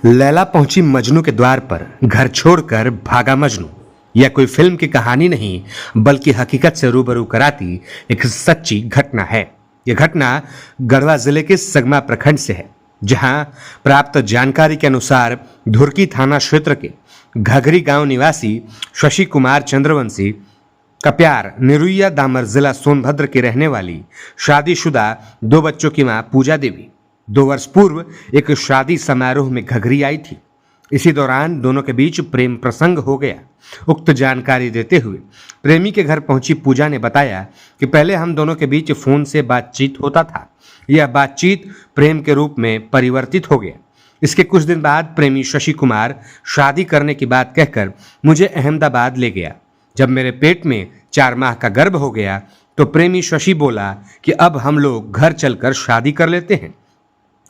लैला पहुंची मजनू के द्वार पर, घर छोड़कर भागा मजनू। यह कोई फिल्म की कहानी नहीं, बल्कि हकीकत से रूबरू कराती एक सच्ची घटना है। यह घटना गढ़वा जिले के सगमा प्रखंड से है, जहां प्राप्त जानकारी के अनुसार धुरकी थाना क्षेत्र के घघरी गांव निवासी शशि कुमार चंद्रवंशी कप्यार निरुइया दामर जिला सोनभद्र की रहने वाली शादीशुदा 2 बच्चों की मां पूजा देवी 2 वर्ष पूर्व एक शादी समारोह में घघरी आई थी। इसी दौरान दोनों के बीच प्रेम प्रसंग हो गया। उक्त जानकारी देते हुए प्रेमी के घर पहुंची पूजा ने बताया कि पहले हम दोनों के बीच फोन से बातचीत होता था। यह बातचीत प्रेम के रूप में परिवर्तित हो गया। इसके कुछ दिन बाद प्रेमी शशि कुमार शादी करने की बात कहकर मुझे अहमदाबाद ले गया। जब मेरे पेट में 4 माह का गर्भ हो गया तो प्रेमी शशि बोला कि अब हम लोग घर चलकर शादी कर लेते हैं।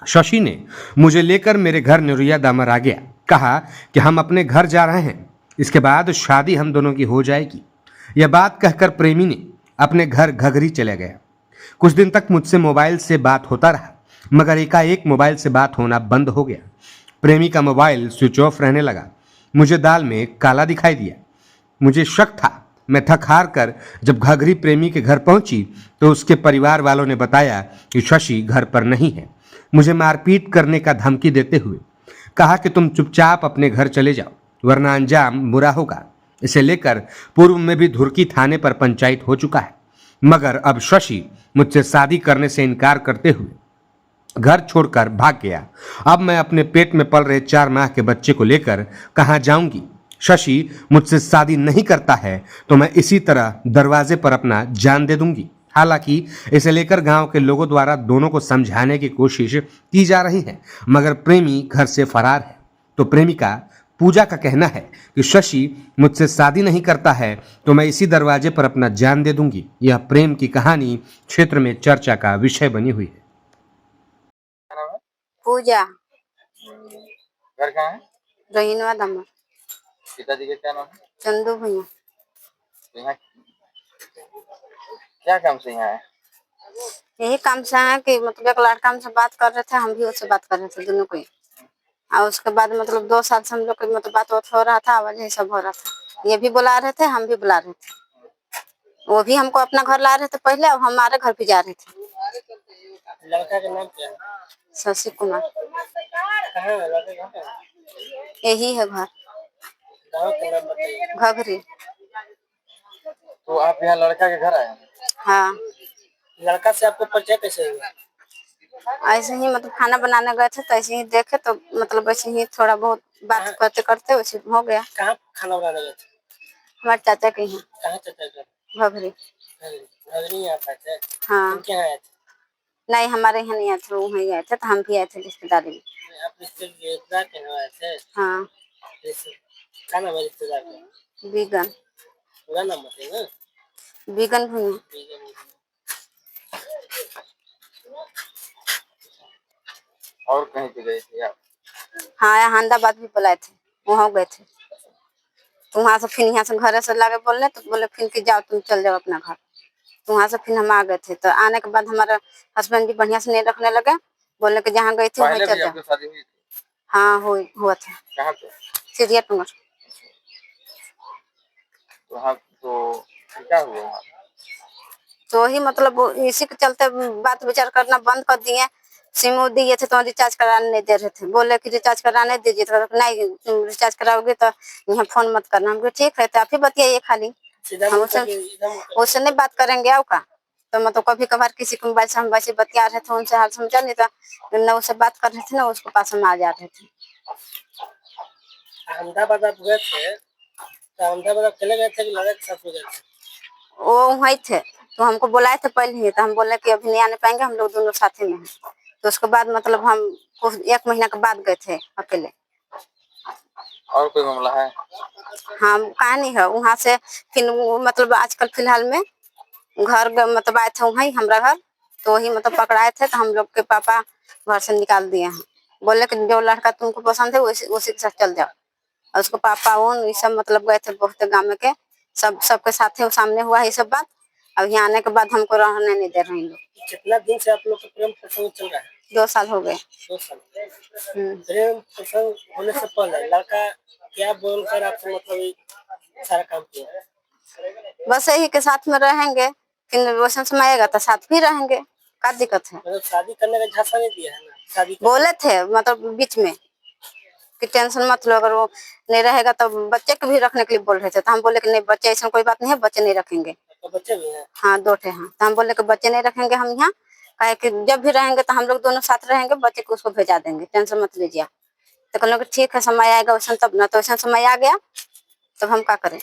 शशि ने मुझे लेकर मेरे घर निरुइया दामर आ गया। कहा कि हम अपने घर जा रहे हैं, इसके बाद शादी हम दोनों की हो जाएगी। यह बात कहकर प्रेमी ने अपने घर घघरी चला गया। कुछ दिन तक मुझसे मोबाइल से बात होता रहा, मगर एकाएक मोबाइल से बात होना बंद हो गया। प्रेमी का मोबाइल स्विच ऑफ रहने लगा। मुझे दाल में काला दिखाई दिया। मुझे शक था। मैं थक हार कर जब घघरी प्रेमी के घर पहुंची तो उसके परिवार वालों ने बताया कि शशि घर पर नहीं है। मुझे मारपीट करने का धमकी देते हुए कहा कि तुम चुपचाप अपने घर चले जाओ, वरना अंजाम बुरा होगा। इसे लेकर पूर्व में भी धुरकी थाने पर पंचायत हो चुका है, मगर अब शशि मुझसे शादी करने से इनकार करते हुए घर छोड़कर भाग गया। अब मैं अपने पेट में पल रहे 4 माह के बच्चे को लेकर कहां जाऊंगी? शशि मुझसे शादी नहीं करता है तो मैं इसी तरह दरवाजे पर अपना जान दे दूंगी। हालांकि इसे लेकर गांव के लोगों द्वारा दोनों को समझाने की कोशिश की जा रही है, मगर प्रेमी घर से फरार है। तो प्रेमिका पूजा का कहना है कि शशि मुझसे शादी नहीं करता है तो मैं इसी दरवाजे पर अपना जान दे दूंगी। यह प्रेम की कहानी क्षेत्र में चर्चा का विषय बनी हुई है। पूजा घर कहाँ है? रोहिनवा दमर पिताजी का क्या नाम है? चंदू भैया। तो यहाँ क्या काम से यहाँ है? यही काम से है कि मतलब एक लड़का हमसे बात कर रहे थे, हम भी उससे बात कर रहे थे दोनों को ही। और उसके बाद मतलब 2 साल से हम लोग मतलब बात हो रहा था, आवाज यही सब हो रहा था। ये भी बुला रहे थे, हम भी बुला रहे थे। वो भी हमको अपना घर ला रहे थे पहले, और हमारे घर भी जा रहे थे। लड़का का नाम क्या है? शशि कुमार। कहाँ है लड़का? यहाँ पे है? यही है घर गाँव का नाम बताइए। घघरी। तो आप यहाँ लड़का के घर आए हैं? हाँ, लड़का से आपको परिचय कैसे हुआ? ऐसे ही मतलब खाना बनाने गए थे तो ऐसे ही देखे तो मतलब ऐसे ही थोड़ा बहुत बात करते करते वैसे हो गया। कहाँ खाना बनाने गए थे? हमारे चाचा के यहाँ कहाँ चाचा का? घघरी। घघरी यहाँ पे थे? हाँ, तुम क्या आए थे? नहीं हमारे यहाँ नहीं आए थे, वो वहीं आए थे, तो हम भी आए थे रिश्तेदारी में। आप रिश्तेदार के यहाँ आए थे? हाँ, क्या नाम है रिश्तेदार का? बीगन। पूरा नाम बताइए ना। बीगन भुइया। और कहीं पे गए थे आप? हाँ, अहमदाबाद भी बुलाए थे, वहाँ गए थे। तो वहाँ से फिर यहाँ से घर से लाके बोलने तो बोले फिर कि जाओ तुम चल जाओ अपना घर। तो वहाँ से फिर हम आ गए थे। तो आने के बाद हमारा हस्बैंड भी बढ़िया से नहीं रखने लगे, बोलने के जहाँ गई थी वहीं चल जाओ। शादी हुई थी? हाँ, हुआ था। कहाँ पे? चिड़िया टूंगर। तो हाँ, तो क्या हुआ वहाँ? तो वही मतलब इसी के चलते बात विचार करना बंद कर दिए। सिम दिए थे तो रिचार्ज कराने नहीं दे रहे थे, बोले कि रिचार्ज कराने दीजिए। तो नहीं, तुम रिचार्ज कराओगे तो यहाँ फोन मत करना। हमको ठीक है, तो आप ही बतियाइए खाली, हम उससे नहीं बात करेंगे। आओ का तो मतलब कभी कभार किसी को मोबाइल से हम वैसे बतिया रहे थे, उनसे हाल समझा नहीं था, न उससे बात कर रहे थे, ना उसको पास में आ जा रहे थे। अहमदाबाद आप गए थे तो अहमदाबाद आप चले गए थे कि लड़के के साथ गए थे? वो वहीं थे तो हमको बुलाए थे पहले ही, तो हम बोले कि अभी नहीं आने पाएंगे, हम लोग दोनों साथ में हैं। तो उसके बाद मतलब हम 1 महीना के बाद गए थे अकेले। और कोई मामला है? हाँ, कहानी है वहाँ से। फिर मतलब आजकल फिलहाल में घर मतलब आए थे वहीं हमारा घर, तो वही मतलब पकड़ाए थे। तो हम लोग के पापा घर से निकाल दिए हैं, बोले कि जो लड़का तुमको पसंद है उसी के साथ चल जाओ। और उसको पापा ये सब मतलब गए थे बहुत गाँव के, सबके साथ सामने हुआ ये सब बात। अब यहाँ आने के बाद हमको रहने नहीं दे रहे हैं लोग। कितना दिन से आप लोग का प्रेम प्रसंग चल रहा है? 2 साल हो गए। 2 साल। हम्म। प्रेम प्रसंग होने से पहले लड़का क्या बोलकर आपसे मतलब ये सारा काम किया? बस यही के साथ में रहेंगे, फिर वैसा समय आएगा तो साथ भी रहेंगे, क्या दिक्कत है। मतलब शादी करने का झांसा नहीं दिया है ना? शादी बोले थे मतलब बीच में कि टेंशन मत लो, अगर वो नहीं रहेगा तो बच्चे को भी रखने के लिए बोल रहे थे, तो हम बोले कि नहीं बच्चे ऐसा कोई बात नहीं है, बच्चे नहीं रखेंगे। तो बच्चे भी हैं? हाँ 2 ठे हैं, तो हम बोले कि बच्चे नहीं रखेंगे हम यहाँ, काहे कि जब भी रहेंगे तो हम लोग दोनों साथ रहेंगे, बच्चे को उसको भेजा देंगे, टेंशन मत लीजिए। तो कहने लगे ठीक है, समय आएगा वैसा तब ना, तो वैसा समय आ गया तब हम क्या करें।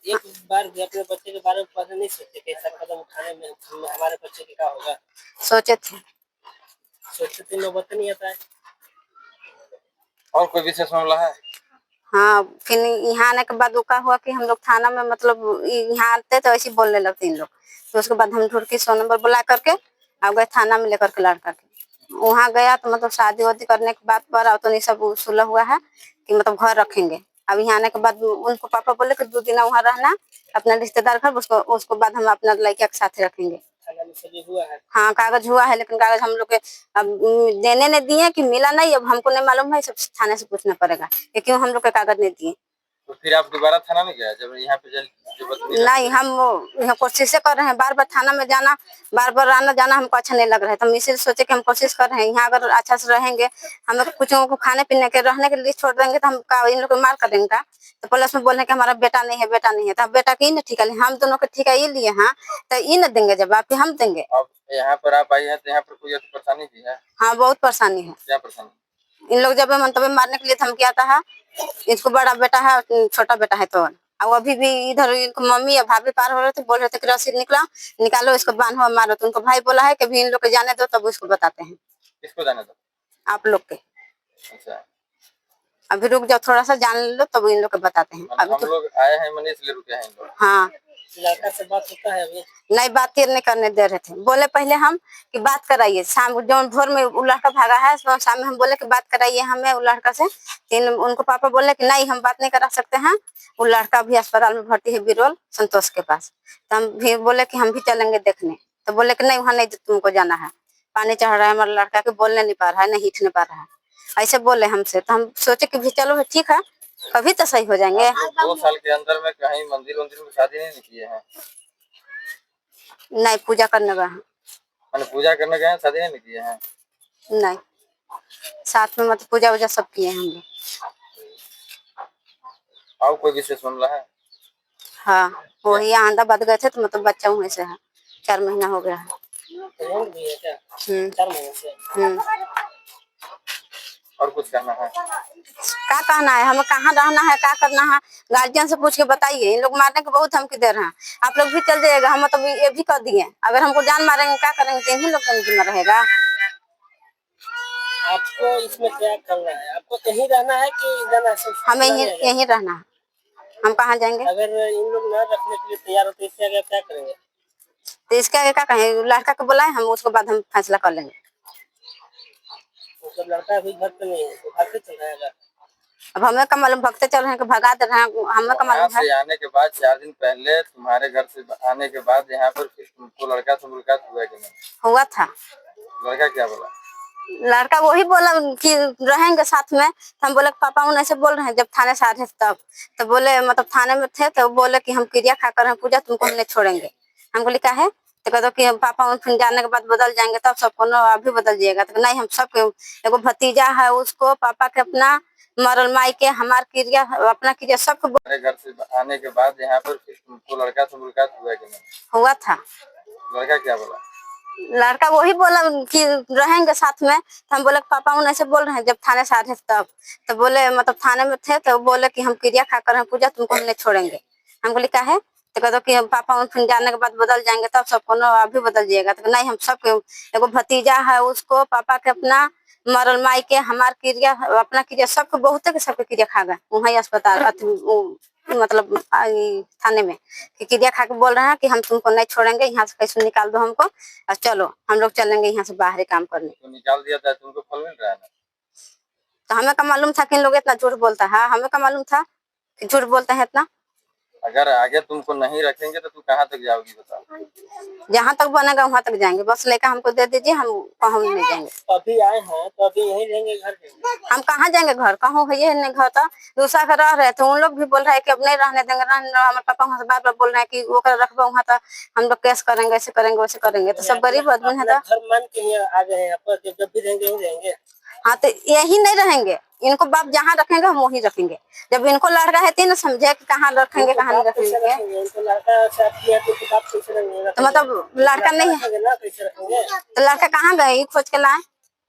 एक बार भी अपने बच्चे के बारे में पहले नहीं सोचे कि ऐसा कदम उठाने में हमारे बच्चे के क्या होगा? सोचे थे। सोचते थे, नौबत नहीं आता है। और कोई विशेष मामला है? हाँ फिर यहाँ आने के बाद वो क्या हुआ कि हम लोग थाना में मतलब यहाँ आते तो ऐसे बोलने लगते इन लोग, तो उसके बाद हम ढूंढ के 100 नंबर बुला करके अब गए थाना में लेकर के लड़का के। वहाँ गया तो मतलब शादी वादी करने के बाद पर तो नहीं सब सुलह हुआ है कि मतलब घर रखेंगे। अब यहाँ आने के बाद उनको पापा बोले कि 2 दिन वहाँ रहना अपना रिश्तेदार घर, उसको बाद हम अपना लड़का के साथ रखेंगे। थाना में सभी हुआ है? हाँ कागज हुआ है, लेकिन कागज हम लोग के अब देने नहीं दिए कि मिला नहीं, अब हमको नहीं मालूम है, सब थाने से पूछना पड़ेगा कि क्यों हम लोग के कागज नहीं दिए। तो फिर आप दोबारा थाना में गए जब यहाँ पे नहीं हम यहाँ कोशिश कर रहे हैं, बार बार थाना में जाना, बार बार आना जाना हमको अच्छा नहीं लग रहा है, तो हम इसीलिए सोचे कि हम कोशिश कर रहे हैं यहाँ अगर अच्छा से रहेंगे, हम लोग कुछ को खाने पीने के रहने के लिए छोड़ देंगे तो हम इन लोग को मार कर देंगे। तो पुलिस में बोल रहे कि हमारा बेटा नहीं है, बेटा नहीं है, तो बेटा की न ठीक है, हम दोनों के ठीक है ये लिए हाँ, तो ये न देंगे जवाब कि हम देंगे। अब यहाँ पर आप आई है तो यहाँ पर कोई ऐसी परेशानी भी है? हाँ बहुत परेशानी है। क्या परेशानी? इन लोग जब मंतव्य मारने के लिए धमकी आता है, इसको बड़ा बेटा है छोटा बेटा है, तो अब अभी भी इधर इनको मम्मी या भाभी पार हो रहे थे, बोल रहे थे कि रसीद निकालो इसको बांधो मारो, तो उनको भाई बोला है कि अभी इन लोग को जाने दो तब उसको बताते हैं। किसको जाने दो? आप लोग के। अच्छा अभी रुक जाओ थोड़ा सा जान लो तब इन लोग को बताते हैं। अभी हम तो लोग आए हैं मनीष ले रुके हैं इन लोग। हाँ लड़का से बात होता है अभी? नहीं बात नहीं करने दे रहे थे, बोले पहले हम कि बात कराइए, शाम जब भोर में वो लड़का भागा है तो शाम में हम बोले कि बात कराइए हमें वो लड़का से, तीन उनको पापा बोले कि नहीं हम बात नहीं करा सकते हैं, वो लड़का भी अस्पताल में भर्ती है बिरोल संतोष के पास। तो हम भी बोले कि हम भी चलेंगे देखने, तो बोले कि नहीं वहाँ नहीं तुमको जाना है, पानी चढ़ रहा है हमारा लड़का के, बोलने नहीं पा रहा है, नहीं हिट नहीं पा रहा है, ऐसे बोले हमसे। तो हम सोचे कि भी चलो ठीक है कभी तो सही हो जाएंगे। 2 साल के अंदर में कहीं मंदिर वंदिर में शादी नहीं किए हैं? नहीं पूजा करने गए हैं। मैंने पूजा करने गए हैं, शादी नहीं किए हैं? नहीं साथ में मतलब पूजा वूजा सब किए हैं हम लोग। और कोई विशेष मामला है? हाँ वही अहमदाबाद गए थे तो मतलब बच्चा वहीं से है, 4 महीना हो गया है। प्रेग्नेंट भी है क्या? 4 महीने से। और कुछ कहना है? क्या कहना है, हमें कहाँ रहना है, क्या करना है, गार्जियन से पूछ के बताइए। इन लोग मारने के बहुत धमकी दे रहे हैं, आप लोग भी चल जाइएगा, हम मतलब ये भी कर दिए, अगर हमको जान मारेंगे क्या करेंगे, तो इन्हीं लोग जिम्मा रहेगा। आपको इसमें क्या करना है? आपको कहीं रहना है कि जाना है? हमें यहीं रहना है, हम कहाँ जाएंगे। अगर इन लोग न रखने के लिए तैयार होते इससे आगे क्या करेंगे? तो इसके आगे क्या कहें, लड़का को बुलाए हम, उसके बाद हम फैसला कर लेंगे। मतलब लड़का अभी घर पे नहीं है तो घर पे चल जाएगा? अब हमें का मालूम, भगते चल रहे हैं कि भगा दे रहे हैं, हमें का मालूम है। से आने के बाद 4 दिन पहले तुम्हारे घर से आने के बाद यहाँ पर फिर तुमको लड़का से मुलाकात हुआ कि नहीं? हुआ था। लड़का क्या बोला? लड़का वही बोला कि रहेंगे साथ में, तो हम बोले पापा उन ऐसे बोल रहे हैं जब थाने से आ रहे तब, तो बोले मतलब थाने में थे तो बोले कि हम क्रिया खा कर पूजा तुमको हम नहीं छोड़ेंगे। हम बोले क्या है, तो कहते कि पापा उन फिर जाने के बाद बदल जाएंगे तब सबको न अभी बदल जाएगा, तो नहीं हम सबके, एगो भतीजा है उसको पापा के अपना मरल माई के हमार क्रिया अपना क्रिया सबको हमारे घर से आने के बाद यहाँ पर फिर तुमको लड़का से मुलाकात हुआ कि नहीं? हुआ था। लड़का क्या बोला? लड़का वही बोला कि रहेंगे साथ में, तो हम बोले पापा उन ऐसे बोल रहे हैं जब थाने से आ रहे तब, तो बोले मतलब थाने में थे तो बोले कि हम क्रिया खा कर पूजा तुमको हम नहीं छोड़ेंगे। हम बोले क्या है, तो कहते कि पापा उन फिर जाने के बाद बदल जाएंगे तब सबको न अभी बदल जाएगा, तो नहीं हम सबके, एगो भतीजा है उसको पापा के अपना मरल माई के हमार क्रिया अपना क्रिया सबके बहुते के सबके क्रिया खा गए वहीं अस्पताल मतलब थाने में कि क्रिया खा के बोल रहे हैं कि हम तुमको नहीं छोड़ेंगे, यहाँ से कैसे निकाल दो हमको और चलो हम लोग चलेंगे यहाँ से बाहर काम करने। तो निकाल दिया था, तुमको फल मिल रहा है ना? तो हमें का मालूम था कि इन लोग इतना झूठ बोलता है, हमें का मालूम था कि झूठ बोलते हैं इतना। अगर आगे तुमको नहीं रखेंगे तो तू कहाँ तक जाओगी बताओ? जहाँ तक बनेगा वहाँ तक जाएंगे, बस लेकर हमको दे दीजिए, हम कहूँ नहीं जाएंगे। अभी आए हैं तो अभी यहीं रहेंगे, घर जाएंगे? हम कहाँ जाएंगे, घर कहूँ है ये नहीं, घर था दूसरा घर रह रहे थे, उन लोग भी बोल रहे हैं कि अब नहीं रहने देंगे, रहने दो। हमारे पापा वहाँ से बार बार बोल रहे हैं कि वो कर रखबो वहाँ था, हम लोग केस करेंगे, ऐसे करेंगे वैसे करेंगे, तो सब गरीब आदमी है। अपना घर मान के यहाँ आ गए हैं, यहाँ पर जब भी रहेंगे यहीं रहेंगे। हाँ तो यही नहीं रहेंगे, इनको बाप जहाँ रखेंगे हम वहीं रखेंगे। जब इनको लड़का है तीन समझे कि कहाँ रखेंगे कहाँ नहीं रखेंगे। इनको लड़का से आपकी है तो बाप कैसे रहेंगे? तो मतलब लड़का नहीं है ना, कैसे रखेंगे? तो लड़का कहाँ गए खोज के लाए,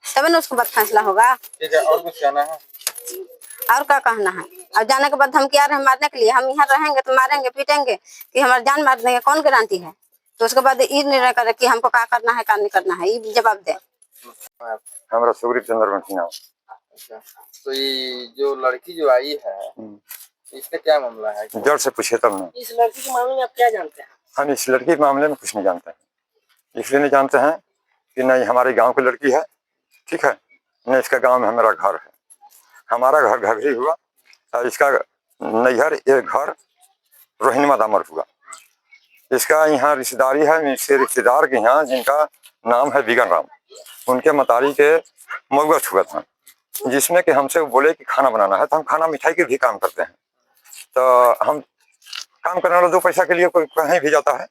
तभी ना उसके बाद फैसला होगा। ठीक है, और कुछ कहना है? और क्या कहना है? और जाने के बाद हम क्या रहे मारने के लिए, हम यहाँ रहेंगे तो मारेंगे पीटेंगे कि हमारी जान मार देंगे, कौन गारंटी है? तो उसके बाद ये निर्णय करे कि हमको क्या करना है क्या नहीं करना है, ये जवाब दे। हमारा सुग्रीव चंद्र वंशी नाम। अच्छा, तो ये जो लड़की जो आई है इसका क्या मामला है? जड़ से पूछे तब नहीं। इस लड़की के मामले में आप क्या जानते हैं? हम इस लड़की के मामले में कुछ नहीं जानते हैं। इसलिए नहीं जानते हैं कि नहीं हमारे गांव की लड़की है, ठीक है, न इसका गांव में हमारा घर है। हमारा घर घघरी हुआ और इसका नैहर एक घर रोहिणी दामर हुआ। इसका यहाँ रिश्तेदारी है, इसके रिश्तेदार के यहाँ जिनका नाम है बिगन राम, उनके मतारी के मऊआ हुआ था, जिसमें कि हमसे बोले कि खाना बनाना है। तो हम खाना मिठाई के भी काम करते हैं, तो हम काम करने वाला 2 पैसा के लिए कोई कहीं भी जाता है,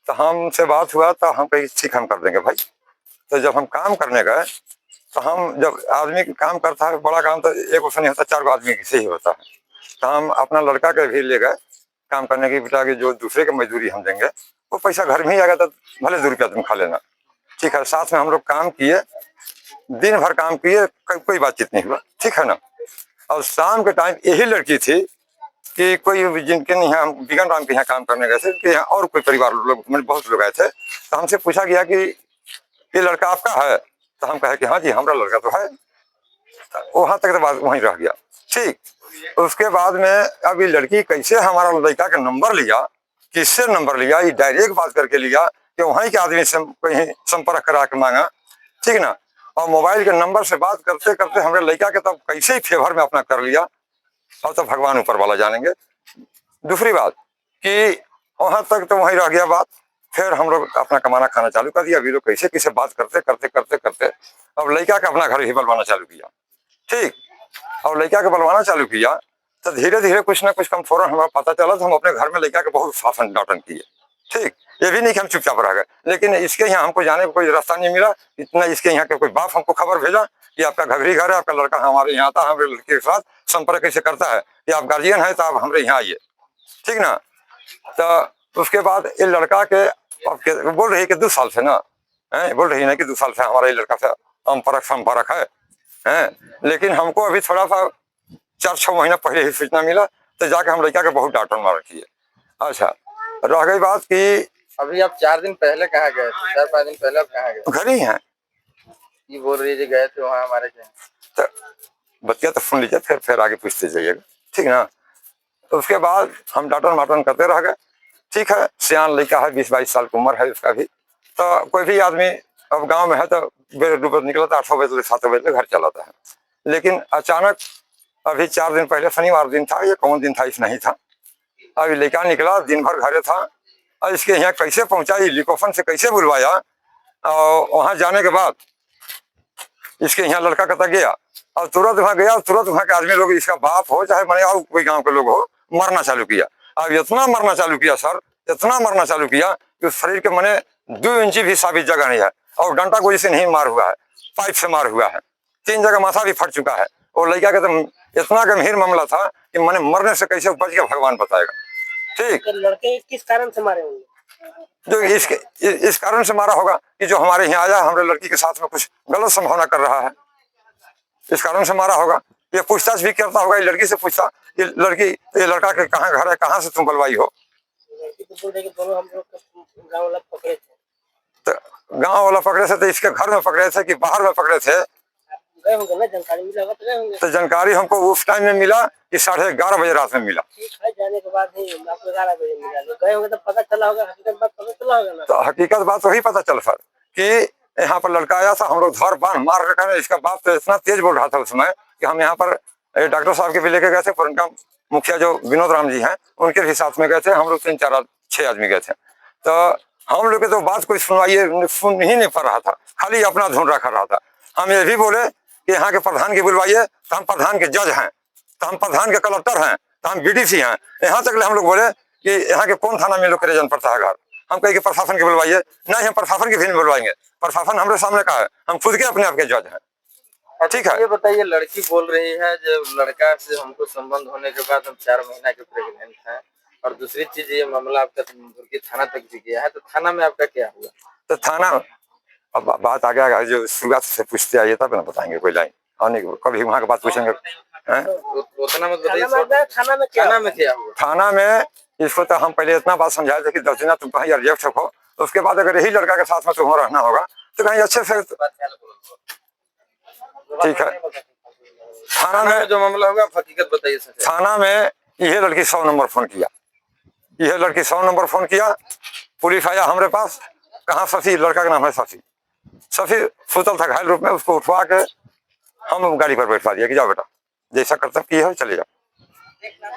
तो हमसे बात हुआ तो हम कहीं ठीक हम कर देंगे भाई। तो जब हम काम करने गए तो हम जब आदमी काम करता है बड़ा काम तो एक उससे नहीं होता, 4 आदमी से ही होता है। तो हम अपना लड़का के भी ले गए काम करने की, बेटा की जो दूसरे के मजदूरी हम देंगे वो पैसा घर में ही आएगा, तो भले 2 रुपया तुम खा लेना, ठीक है। साथ में हम लोग काम किए, दिन भर काम किए, कोई बातचीत नहीं हुआ, ठीक है ना। और शाम के टाइम यही लड़की थी कि कोई जिनके यहाँ हम बिगन राम के यहाँ काम करने गए थे, यहाँ और कोई परिवार लोग मतलब बहुत लोग आए थे, तो हमसे पूछा गया कि ये लड़का आपका है? तो हम कहे कि हाँ जी हमारा लड़का तो है। वहां तक तो बात वहीं रह गया, ठीक। उसके बाद में अब ये लड़की कैसे हमारा लड़का का नंबर लिया, किससे नंबर लिया, ये डायरेक्ट बात करके लिया कि वहीं के आदमी से कहीं संपर्क करा के मांगा, ठीक ना। और मोबाइल के नंबर से बात करते करते हमारे लड़का के तब कैसे ही फेवर में अपना कर लिया, और तो भगवान ऊपर वाला जानेंगे। दूसरी बात कि वहां तक तो वहीं रह गया बात। फिर हम लोग अपना कमाना खाना चालू कर दिया। अभी लोग कैसे किसे बात करते करते करते करते अब लड़का का अपना घर ही बलवाना चालू किया, ठीक। और लड़का के बलवाना चालू किया तो धीरे धीरे कुछ ना कुछ कम फौरन हमें पता चला, तो हम अपने घर में लड़का के बहुत शासन डांटन किए, ठीक। ये भी नहीं कि हम चुपचाप रह गए, लेकिन इसके यहाँ हमको जाने का कोई रास्ता नहीं मिला। इतना इसके यहाँ के कोई बाप हमको खबर भेजा कि आपका घघरी घर है, आपका लड़का हमारे यहाँ आता है, हमारे लड़के के साथ संपर्क कैसे करता है, कि आप गार्जियन है तो आप हमारे यहाँ आइए, ठीक ना। तो उसके बाद ये लड़का के बोल रही कि 2 साल से ना बोल रही ना कि 2 साल से हमारा ये लड़का से संपर्क है, लेकिन हमको अभी थोड़ा सा 4-6 महीना पहले ही सूचना मिला, तो जाके हम लड़का के बहुत डांटन मार रखी है। अच्छा, रह गई बात कि अभी आप 4 दिन पहले कहाँ गए थे? 4-5 दिन पहले आप कहाँ गए? घर ही हैं। ये बोल रही है गए थे वहाँ हमारे के। तो बतिया तो सुन लीजिए, फिर आगे पूछते जाइएगा, ठीक ना। तो उसके बाद हम डांटन माटन करते रह गए, ठीक है। सियान लड़का है, 20-22 साल की उम्र है उसका भी। तो कोई भी आदमी अब गांव में है तो बेर निकला था 8 बजे 7 बजे घर चलाता है, लेकिन अचानक अभी 4 दिन पहले शनिवार दिन था, ये कौन दिन था इस नहीं था, अभी लड़का निकला दिन भर घरे था, और इसके यहाँ कैसे पहुंचा, लिकोफन से कैसे बुलवाया, और वहां जाने के बाद इसके यहाँ लड़का कता गया, और तुरंत वहां गया, तुरंत वहां के आदमी लोग, इसका बाप हो चाहे मने और कोई गांव के लोग हो, मरना चालू किया। अब इतना मरना चालू किया सर, इतना मरना चालू किया कि उस शरीर के मने 2 इंच भी साबित जगह नहीं है, और डंटा गोली से नहीं मार हुआ है, पाइप से मार हुआ है, 3 जगह माथा भी फट चुका है। और लड़का का तो इतना गंभीर मामला था कि मैंने मरने से कैसे बच गया भगवान बताएगा, ठीक। तो लड़के किस कारण से मारे होंगे? जो इस कारण से मारा होगा कि जो हमारे यहाँ आया हमारे लड़की के साथ में कुछ गलत संभावना कर रहा है, इस कारण से मारा होगा। ये पूछताछ भी करता होगा, ये लड़की से पूछता कि लड़की ये लड़का के कहाँ घर है, कहाँ से तुम बलवाई हो। लड़की तो बोल रही कि दोनों हम लोग गाँव वाला पकड़े थे। तो गाँव वाला पकड़े थे तो इसके घर में पकड़े थे कि बाहर में पकड़े थे? गए होंगे ना, जानकारी मिला होगा तो गए होंगे। तो जानकारी हमको उस टाइम में मिला कि 11:30 बजे रात में मिला। ठीक है, जाने के बाद ही आपको 11 बजे मिला, गए होंगे तो पता चला होगा, हकीकत बात पता चला होगा ना। तो हकीकत बात वही पता चल सर कि यहाँ पर लड़का आया था, हम लोग धर बांध मार रखा है। इसका बाप तो इतना तेज बोल रहा था उस समय कि हम यहाँ पर डॉक्टर साहब के भी लेके गए थे, पर उनका मुखिया जो विनोद राम जी हैं उनके भी साथ में गए थे, हम लोग 3-4-6 आदमी गए थे। तो हम लोग के तो बात कोई सुन ही नहीं पा रहा था, खाली अपना धुन रखा रहा था। हम ये भी बोले कि यहाँ के प्रधान की बुलवाइए, तो हम प्रधान के जज हैं, तो हम प्रधान के कलेक्टर हैं, तो हम बीडीसी हैं। यहाँ तक हम लोग बोले कि यहाँ के कौन थाना में लोग के जन पड़ता है घर। हम कहे कि प्रशासन के बुलवाइए, नहीं हम प्रशासन के भी नहीं बुलवाएंगे, प्रशासन हमारे सामने का है, हम खुद के अपने आप के जज हैं। ठीक है। ये बताइए, लड़की बोल रही है जब लड़का से हमको संबंध होने के बाद हम 4 महीना के प्रेग्नेंट हैं, और दूसरी चीज ये मामला आपका मुर्गी थाना तक भी गया है, तो थाना में आपका क्या हुआ? तो थाना अब बात आ गया, जो शुरुआत से पूछते आइए तब ना बताएंगे कोई लाइन, और कभी वहाँ की बात पूछेंगे। उतना मत बताइए, थाना में क्या हुआ? थाना में इसको तो हम पहले इतना बात समझाए थे कि 10 दिन तुम कहीं एडजस्ट रखो, उसके बाद अगर यही लड़का के साथ में तुम्हें रहना होगा तो कहीं अच्छे से। ठीक है। थाना में जो मामला होगा हकीकत बताइए। थाना में यह लड़की 100 नंबर फोन किया, यह लड़की 100 नंबर फोन किया, पुलिस आया हमारे पास। कहाँ शशि, लड़का का नाम है शशि। शशि सुतल था घायल रूप में, उसको उठवा के हम गाड़ी पर बैठवा दिया कि जाओ बेटा, जैसा कर्तव्य किया हो चले जाओ।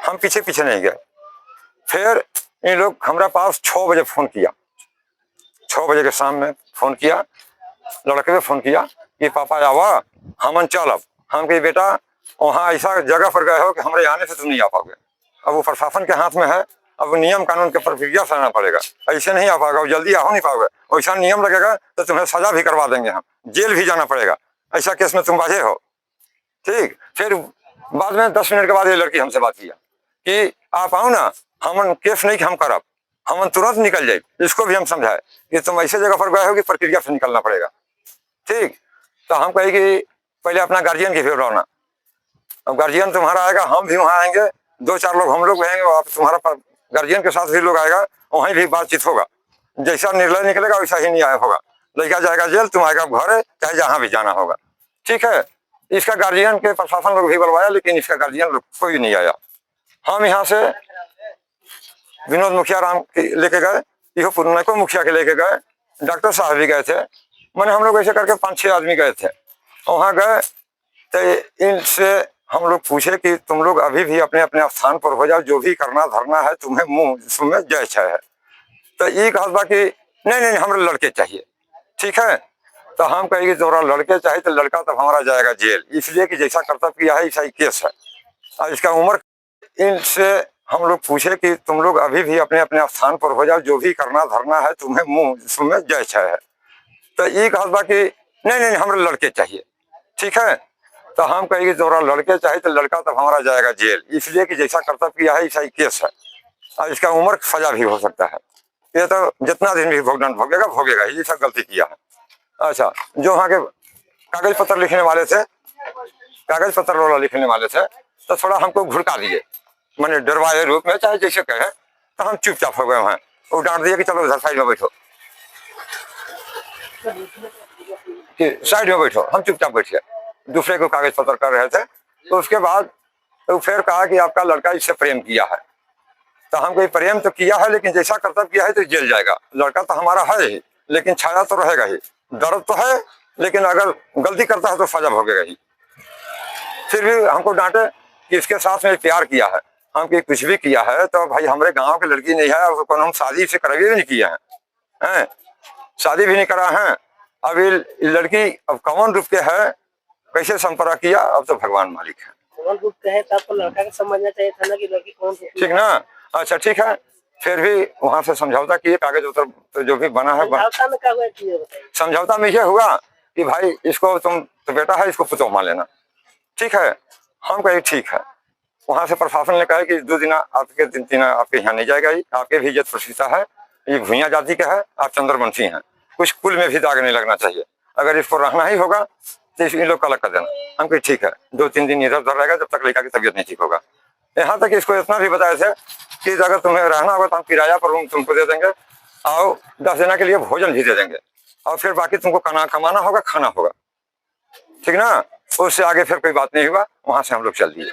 हम पीछे पीछे नहीं गए। फिर इन लोग हमारे पास 6 बजे फोन किया, 6 बजे के शाम में फोन किया, लड़के ने फोन किया कि पापा आवा, हमन चल। हम कही बेटा वहाँ ऐसा जगह पर गए हो कि हमारे आने से तुम नहीं आ पाओगे। अब वो प्रशासन के हाथ में है, अब वो नियम कानून के प्रक्रिया से आना पड़ेगा, ऐसे नहीं आ पाओगे, जल्दी आ नहीं पाओगे, वैसा नियम लगेगा तो तुम्हें सजा भी करवा देंगे, हम जेल भी जाना पड़ेगा, ऐसा केस में तुम बाजे हो। ठीक। फिर बाद में 10 मिनट के बाद ये लड़की हमसे बात किया कि आप आओ ना, हमन केस नहीं कि हम करब, हमन तुरंत निकल जाए। इसको भी हम समझाए कि तुम ऐसे जगह पर गए हो कि प्रक्रिया से निकलना पड़ेगा। ठीक। तो हम कहे कि पहले अपना गार्जियन की भी बुलाना, अब गार्जियन तुम्हारा आएगा, हम भी वहाँ आएंगे, 2-4 लोग हम लोग रहेंगे, आप तुम्हारा गार्जियन के साथ भी लोग आएगा, वहीं भी बातचीत होगा, जैसा निर्णय निकलेगा वैसा ही नहीं आया होगा। लड़का जाएगा जेल, तुम आएगा घर, चाहे जहाँ भी जाना होगा। ठीक है। इसका गार्जियन के प्रशासन लोग भी बुलवाया, लेकिन इसका गार्जियन लोग कोई नहीं आया। हम यहाँ से विनोद मुखिया राम लेके गए, इहो पुरनको मुखिया के लेके गए, डॉक्टर साहब भी गए थे, मैंने हम लोग ऐसे करके 5-6 आदमी गए थे। वहाँ गए तो इनसे हम लोग पूछे कि तुम लोग अभी भी अपने अपने स्थान पर हो जाओ, जो भी करना धरना है तुम्हें मुँह सुनने जय इच्छा है। तो ये कहा कि नहीं नहीं हमारे लड़के चाहिए। ठीक है। तो हम कहेंगे तोरा लड़के चाहिए तो लड़का तब हमारा जाएगा जेल, इसलिए कि जैसा कर्तव्य किया है ऐसा ही केस है। और इसका उम्र, इनसे हम लोग पूछे कि तुम लोग अभी भी अपने अपने स्थान पर हो जाओ, जो भी करना धरना है तुम्हें मुँह सुनने जय इच्छा है। तो ये कहा कि नहीं नहीं हमारे लड़के चाहिए। ठीक है। तो हम कहेंगे तोरा लड़के चाहिए तो लड़का तब हमारा जाएगा जेल, इसलिए कि जैसा कर्तव्य किया है ऐसा ही केस है, और इसका उम्र सजा भी हो सकता है। ये तो जितना दिन भी भोगेगा ये सब गलती किया है। अच्छा, जो वहाँ के कागज पत्र लिखने वाले थे, कागज पत्र वाला लिखने वाले थे, तो थोड़ा हमको घुड़का दिए, मैंने डरवाए रूप में, चाहे जैसे कहे। तो हम चुपचाप हो गए वहाँ, वो डांट दिए कि चलो उधर साइड में बैठो, कि साइड में बैठो। हम चुपचाप बैठ गए, दूसरे को कागज पत्र कर रहे थे। तो उसके बाद तो फिर कहा कि आपका लड़का इससे प्रेम किया है। तो हम कोई प्रेम तो किया है, लेकिन जैसा कर्तव्य किया है तो जेल जाएगा। लड़का तो हमारा है ही, लेकिन छाया तो रहेगा ही, दर्द तो है, लेकिन अगर गलती करता है तो सजा भोगेगा ही। फिर भी हमको डांटे कि इसके साथ में प्यार किया है। हम कि कुछ भी किया है तो भाई हमारे गांव की लड़की नहीं है, और हम शादी से कभी भी नहीं किए हैं, शादी भी नहीं करा है। अब ये लड़की अब कौन रूप के है, कैसे संपर्क किया, अब तो भगवान मालिक है। कौन रूप के है तो आपको लड़का को समझना चाहिए था ना कि लड़की कौन सी। ठीक ना। अच्छा ठीक है। फिर भी वहां से समझौता किए, कागज उतर तो जो भी बना है, समझौता में ये हुआ कि भाई इसको तुम तो बेटा है, इसको पुतो मान लेना। ठीक है। हम कहे ठीक है। वहां से प्रशासन ने कहा कि 2 दिन आपके 3 दिन आपके यहाँ नहीं जाएगा, आपके भी इज्जत प्रतिष्ठा है, ये भूया जाति का है, आप चंद्रवंशी हैं, कुछ कुल में भी दाग नहीं लगना चाहिए, अगर इसको रहना ही होगा तो इन लोग का अलग कर देना। हम कहे ठीक है, 2-3 दिन इधर उधर रहेगा जब तक लड़का की तबीयत नहीं ठीक होगा। यहाँ तक इसको इतना भी बताया थे कि अगर तुम्हें रहना होगा तो हम किराया पर रूम तुमको दे देंगे, और 10 दिन के लिए भोजन भी दे देंगे, और फिर बाकी तुमको कमाना होगा, खाना होगा। ठीक ना। उससे आगे फिर कोई बात नहीं हुआ, वहां से हम लोग चल दिए।